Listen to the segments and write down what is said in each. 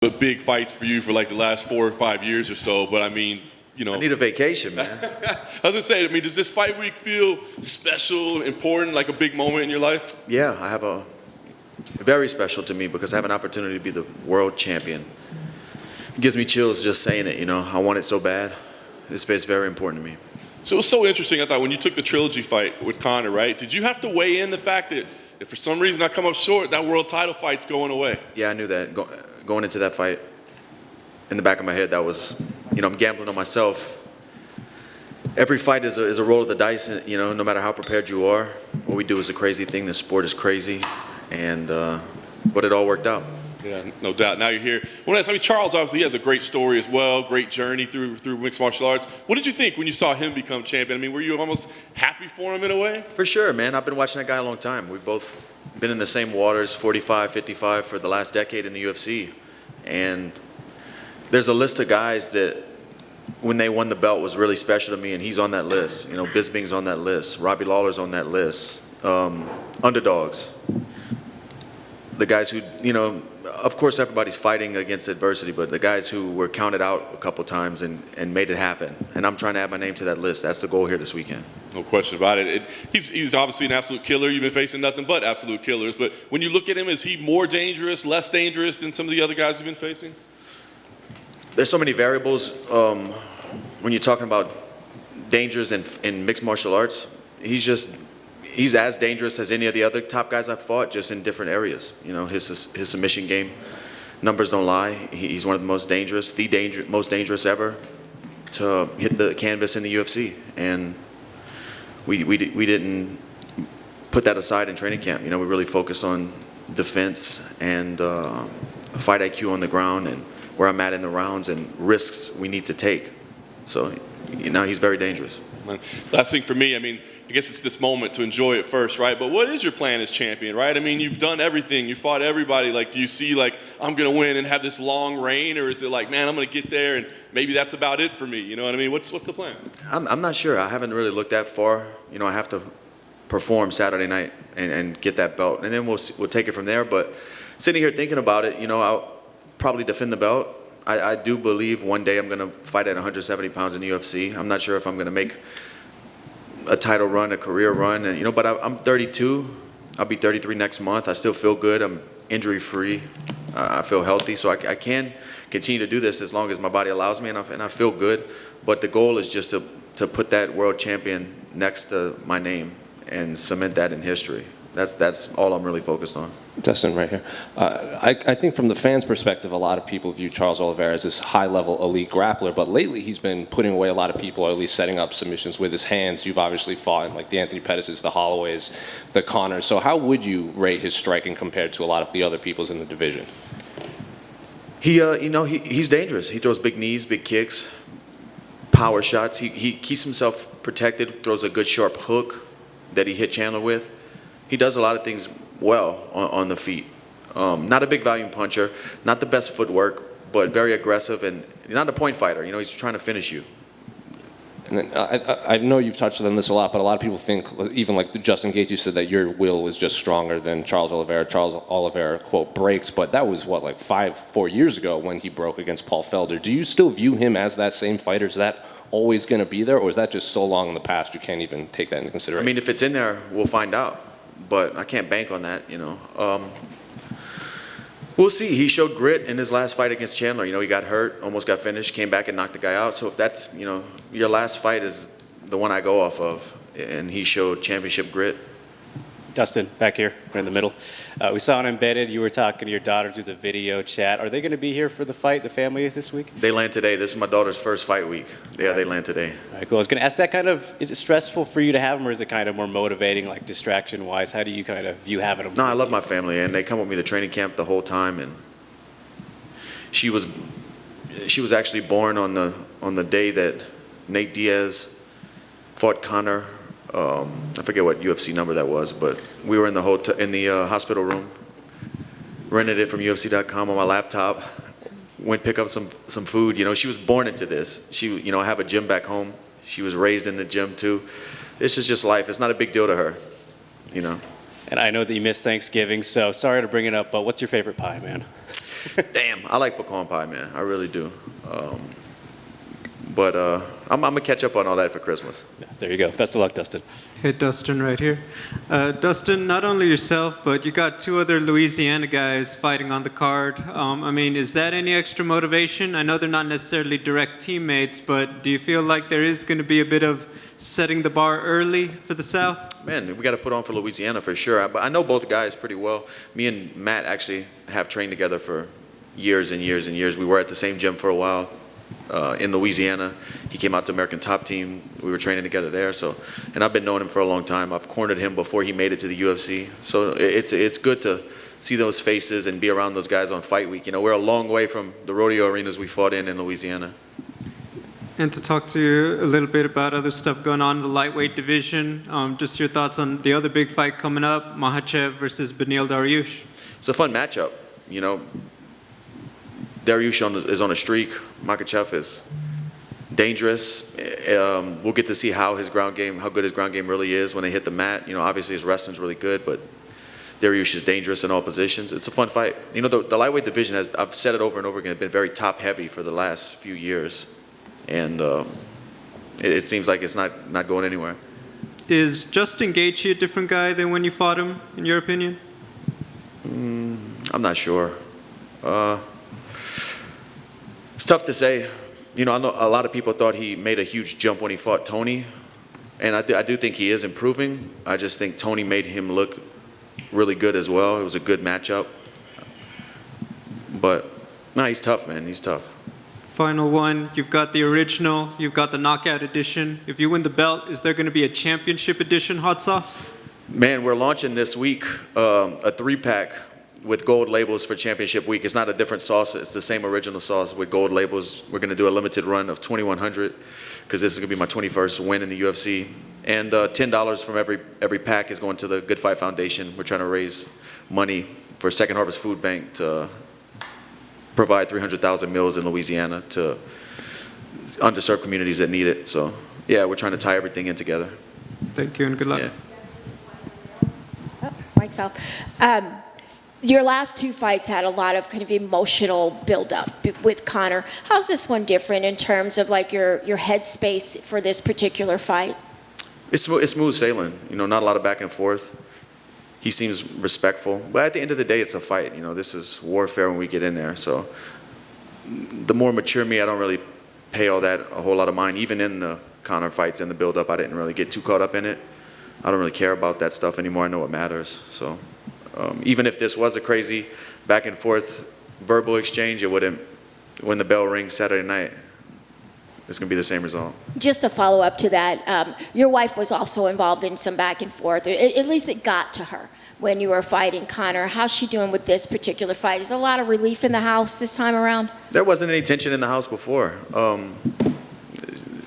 the big fights for you for like the last 4 or 5 years or so, but I mean, you know. I need a vacation, man. I was gonna say, I mean, does this fight week feel special, important, like a big moment in your life? Yeah, I have very special to me because I have an opportunity to be the world champion. It gives me chills just saying it, you know. I want it so bad. This is very important to me. So it was so interesting, I thought, when you took the trilogy fight with Conor, right? Did you have to weigh in the fact that if for some reason I come up short, that world title fight's going away? Yeah, I knew that. Going into that fight, in the back of my head, that was, you know, I'm gambling on myself. Every fight is a roll of the dice, and, you know, no matter how prepared you are. What we do is a crazy thing. The sport is crazy, and but it all worked out. Yeah, no doubt. Now you're here. I mean, Charles obviously has a great story as well, great journey through mixed martial arts. What did you think when you saw him become champion? I mean, were you almost happy for him in a way? For sure, man. I've been watching that guy a long time. We've both been in the same waters, 45, 55, for the last decade in the UFC. And there's a list of guys that, when they won the belt, was really special to me, and he's on that list. You know, Bisping's on that list. Robbie Lawler's on that list. Underdogs. The guys who, you know, of course everybody's fighting against adversity, but the guys who were counted out a couple times and made it happen. And I'm trying to add my name to that list. That's the goal here this weekend. No question about it. He's obviously an absolute killer. You've been facing nothing but absolute killers. But when you look at him, is he more dangerous, less dangerous than some of the other guys you've been facing? There's so many variables when you're talking about dangers in mixed martial arts. He's as dangerous as any of the other top guys I've fought, just in different areas. You know, his submission game, numbers don't lie. He's one of the most dangerous, most dangerous ever to hit the canvas in the UFC. And we didn't put that aside in training camp. You know, we really focused on defense and fight IQ on the ground and where I'm at in the rounds and risks we need to take. So, you know, he's very dangerous. Last thing for me, I mean, I guess it's this moment to enjoy it first, right? But what is your plan as champion, right? I mean, you've done everything. You fought everybody. Like, do you see, like, I'm going to win and have this long reign? Or is it like, man, I'm going to get there and maybe that's about it for me? You know what I mean? What's the plan? I'm not sure. I haven't really looked that far. You know, I have to perform Saturday night and get that belt. And then we'll take it from there. But sitting here thinking about it, you know, I'll probably defend the belt. I do believe one day I'm going to fight at 170 pounds in the UFC. I'm not sure if I'm going to make a title run, a career run, and, you know, but I'm 32. I'll be 33 next month. I still feel good. I'm injury free. I feel healthy, so I can continue to do this as long as my body allows me, and I feel good. But the goal is just to put that world champion next to my name and cement that in history. That's all I'm really focused on. Dustin, right here. I think from the fans' perspective, a lot of people view Charles Oliveira as this high-level elite grappler, but lately he's been putting away a lot of people, or at least setting up submissions with his hands. You've obviously fought in, like, the Anthony Pettis's, the Holloways, the Conors. So how would you rate his striking compared to a lot of the other people's in the division? You know, he's dangerous. He throws big knees, big kicks, power shots. He keeps himself protected, throws a good sharp hook that he hit Chandler with. He does a lot of things well on the feet. Not a big volume puncher, not the best footwork, but very aggressive and not a point fighter. You know, he's trying to finish you. And then, I know you've touched on this a lot, but a lot of people think, even like Justin Gaethje said, that your will is just stronger than Charles Oliveira. Charles Oliveira, quote, breaks, but that was, what, like 4 years ago when he broke against Paul Felder. Do you still view him as that same fighter? Is that always going to be there, or is that just so long in the past you can't even take that into consideration? I mean, if it's in there, we'll find out. But I can't bank on that, you know. We'll see. He showed grit in his last fight against Chandler. You know, he got hurt, almost got finished, came back and knocked the guy out. So if that's, you know, your last fight is the one I go off of, and he showed championship grit. Dustin, back here, right in the middle. We saw on Embedded, you were talking to your daughter through the video chat. Are they going to be here for the fight, the family, this week? They land today. This is my daughter's first fight week. Yeah, they land today. All right, cool. I was going to ask that is it stressful for you to have them, or is it kind of more motivating, like distraction-wise? How do you kind of view having them? No, I love my family, and they come with me to training camp the whole time. And she was actually born on the day that Nate Diaz fought Conor. I forget what UFC number that was, but we were in the hospital room, rented it from UFC.com on my laptop, went pick up some food. You know, she was born into this. You know, I have a gym back home. She was raised in the gym too. This is just life. It's not a big deal to her, you know. And I know that you missed Thanksgiving, so sorry to bring it up, but what's your favorite pie, man? Damn, I like pecan pie, man. I really do. But I'm gonna catch up on all that for Christmas. Yeah, there you go. Best of luck, Dustin. Hey, Dustin, right here. Dustin, not only yourself, but you got two other Louisiana guys fighting on the card. I mean, is that any extra motivation? I know they're not necessarily direct teammates, but do you feel like there is going to be a bit of setting the bar early for the South? Man, we got to put on for Louisiana for sure. But I know both guys pretty well. Me and Matt actually have trained together for years and years and years. We were at the same gym for a while in Louisiana. He came out to American Top Team. We were training together there. So, and I've been knowing him for a long time. I've cornered him before he made it to the UFC. So it's good to see those faces and be around those guys on fight week. You know, we're a long way from the rodeo arenas we fought in Louisiana. And to talk to you a little bit about other stuff going on in the lightweight division, just your thoughts on the other big fight coming up, Makhachev versus Beneil Dariush. It's a fun matchup. You know, Dariush is on a streak. Makhachev is dangerous. We'll get to see how his ground game, how good his ground game really is when they hit the mat. You know, obviously his wrestling's really good, but Dariush is dangerous in all positions. It's a fun fight. You know, the lightweight division has, I've said it over and over again, been very top heavy for the last few years. And it seems like it's not going anywhere. Is Justin Gaethje a different guy than when you fought him, in your opinion? I'm not sure. It's tough to say. You know, I know a lot of people thought he made a huge jump when he fought Tony. And I do think he is improving. I just think Tony made him look really good as well. It was a good matchup. But, no, he's tough, man. He's tough. Final one, you've got the original, you've got the knockout edition. If you win the belt, is there going to be a championship edition hot sauce? Man, we're launching this week a 3-pack with gold labels for championship week. It's not a different sauce. It's the same original sauce with gold labels. We're going to do a limited run of 2,100 because this is going to be my 21st win in the UFC. And $10 from every pack is going to the Good Fight Foundation. We're trying to raise money for Second Harvest Food Bank to provide 300,000 meals in Louisiana to underserved communities that need it. So, yeah, we're trying to tie everything in together. Thank you and good luck. Yeah. Oh, mic's off. Your last two fights had a lot of kind of emotional buildup with Conor. How's this one different in terms of like your headspace for this particular fight? It's smooth sailing. You know, not a lot of back and forth. He seems respectful, but at the end of the day, it's a fight. You know, this is warfare when we get in there. So the more mature me, I don't really pay all that a whole lot of mind. Even in the Conor fights and the build-up, I didn't really get too caught up in it. I don't really care about that stuff anymore. I know what matters. So even if this was a crazy back and forth verbal exchange, it wouldn't. When the bell rings Saturday night, it's going to be the same result. Just a follow-up to that, your wife was also involved in some back and forth. At least it got to her when you were fighting Conor. How's she doing with this particular fight? Is there a lot of relief in the house this time around? There wasn't any tension in the house before.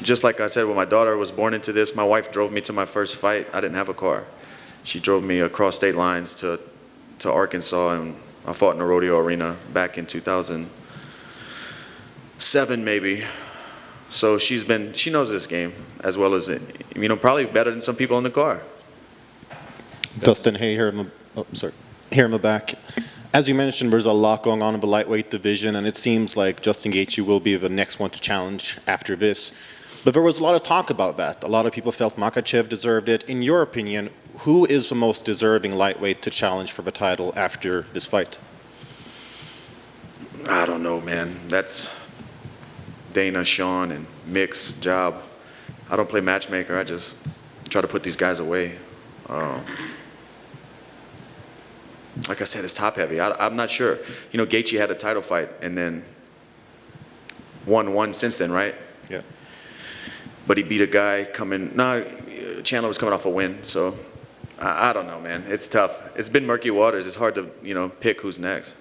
Just like I said, when my daughter was born into this, my wife drove me to my first fight. I didn't have a car. She drove me across state lines to Arkansas, and I fought in a rodeo arena back in 2007 maybe. So she knows this game as well as it, you know, probably better than some people in the car. Dustin, hey, here in the back. As you mentioned, there's a lot going on in the lightweight division, and it seems like Justin Gaethje will be the next one to challenge after this. But there was a lot of talk about that. A lot of people felt Makhachev deserved it. In your opinion, who is the most deserving lightweight to challenge for the title after this fight? I don't know, man. That's Dana, Sean, and Mick's job. I don't play matchmaker. I just try to put these guys away. Like I said, it's top heavy. I'm not sure. You know, Gaethje had a title fight and then won one since then, right? Yeah. But he beat a guy coming. No, Chandler was coming off a win. So I don't know, man. It's tough. It's been murky waters. It's hard to, you know, pick who's next.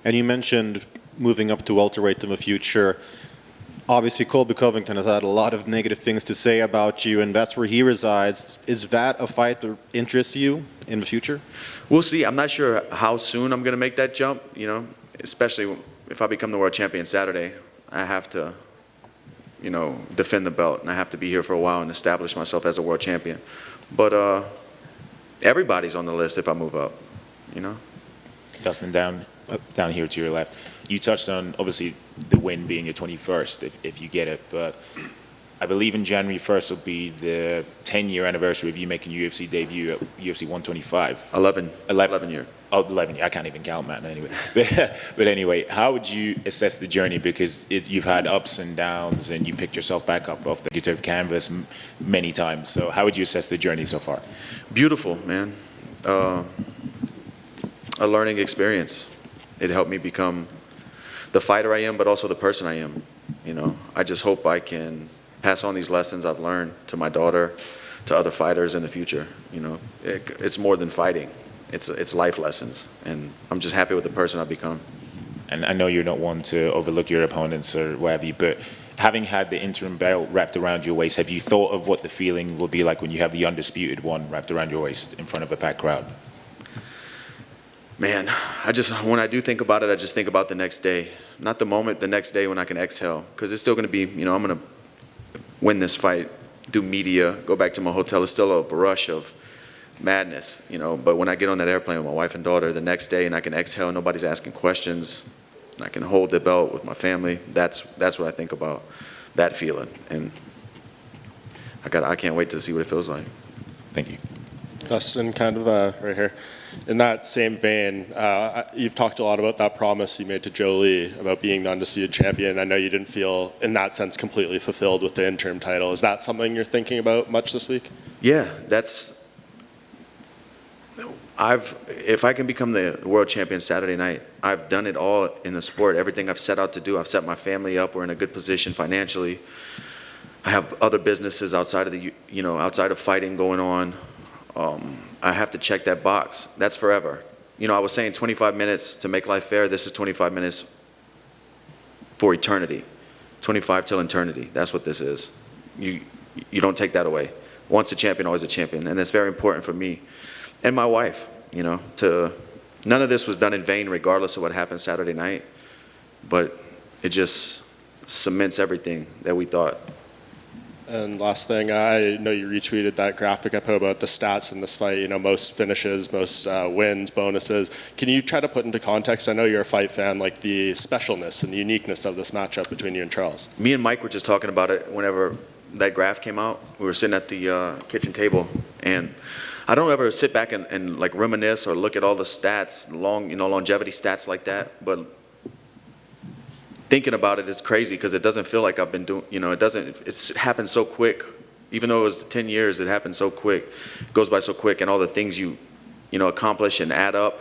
And you mentioned moving up to welterweight in the future. Obviously, Colby Covington has had a lot of negative things to say about you, and that's where he resides. Is that a fight that interests you in the future? We'll see. I'm not sure how soon I'm going to make that jump, you know, especially if I become the world champion Saturday. I have to, you know, defend the belt, and I have to be here for a while and establish myself as a world champion. But everybody's on the list if I move up, you know. Dustin, down down here to your left. You touched on, obviously, the win being your 21st, if you get it, but I believe in January 1st will be the 10-year anniversary of you making UFC debut at UFC 125. 11 year. Oh, 11 years. I can't even count, man, anyway. But anyway, how would you assess the journey? Because you've had ups and downs, and you picked yourself back up off the negative canvas many times. So how would you assess the journey so far? Beautiful, man. A learning experience. It helped me become the fighter I am, but also the person I am. You know, I just hope I can pass on these lessons I've learned to my daughter, to other fighters in the future. You know, it's more than fighting. It's life lessons, and I'm just happy with the person I've become. And I know you're not one to overlook your opponents or whatever, but having had the interim belt wrapped around your waist, have you thought of what the feeling will be like when you have the undisputed one wrapped around your waist in front of a packed crowd? Man, when I do think about it, I just think about the next day. Not the moment, the next day when I can exhale. Because it's still going to be, you know, I'm going to win this fight, do media, go back to my hotel. It's still a rush of madness, you know. But when I get on that airplane with my wife and daughter the next day and I can exhale, nobody's asking questions, and I can hold the belt with my family, that's what I think about, that feeling. And I can't wait to see what it feels like. Thank you. Dustin, kind of right here. In that same vein, you've talked a lot about that promise you made to Jolie about being the undisputed champion. I know you didn't feel, in that sense, completely fulfilled with the interim title. Is that something you're thinking about much this week? Yeah, if I can become the world champion Saturday night, I've done it all in the sport. Everything I've set out to do, I've set my family up. We're in a good position financially. I have other businesses outside of fighting going on. I have to check that box. That's forever. You know, I was saying 25 minutes to make life fair. This is 25 minutes for eternity. 25 till eternity. That's what this is. You don't take that away. Once a champion, always a champion. And it's very important for me and my wife, you know, none of this was done in vain regardless of what happened Saturday night. But it just cements everything that we thought. And last thing, I know you retweeted that graphic I put about the stats in this fight, you know, most finishes, most wins, bonuses. Can you try to put into context, I know you're a fight fan, like the specialness and the uniqueness of this matchup between you and Charles? Me and Mike were just talking about it whenever that graph came out. We were sitting at the kitchen table, and I don't ever sit back and like reminisce or look at all the stats, longevity stats like that, but thinking about it is crazy because it doesn't feel like I've been doing, you know, it's happened so quick. Even though it was 10 years, it happened so quick. It goes by so quick, and all the things you accomplish and add up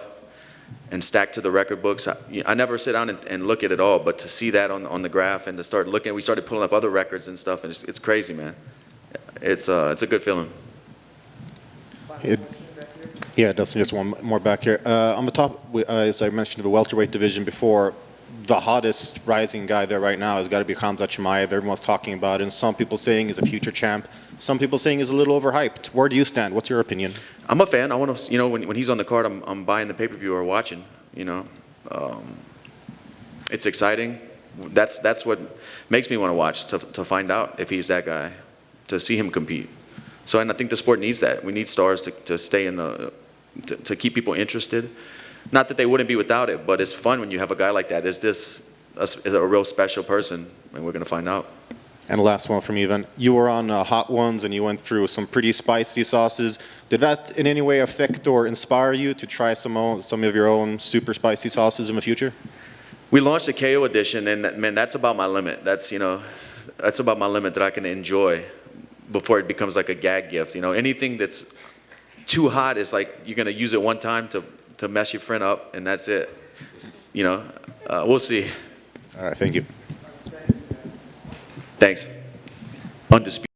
and stack to the record books. I never sit down and look at it all, but to see that on the graph and to start looking, we started pulling up other records and stuff, and it's crazy, man. It's a good feeling. Yeah, Dustin, just one more back here. On the top, as I mentioned, the welterweight division before, the hottest rising guy there right now has got to be Khamzat Chimaev. Everyone's talking about it, and some people saying he's a future champ. Some people saying he's a little overhyped. Where do you stand? What's your opinion? I'm a fan. I want to, when he's on the card, I'm buying the pay-per-view or watching. You know, it's exciting. That's what makes me want to watch, to find out if he's that guy, to see him compete. So, and I think the sport needs that. We need stars to stay in to keep people interested. Not that they wouldn't be without it, but it's fun when you have a guy like that. Is this a real special person? And we're going to find out. And the last one from you then. You were on Hot Ones and you went through some pretty spicy sauces. Did that in any way affect or inspire you to try some of your own super spicy sauces in the future? We launched a KO edition, and man, that's about my limit. That's about my limit that I can enjoy before it becomes like a gag gift. You know, anything that's too hot is like you're going to use it one time to mess your friend up, and that's it. You know, we'll see. All right, thank you. Thanks. Undisputed.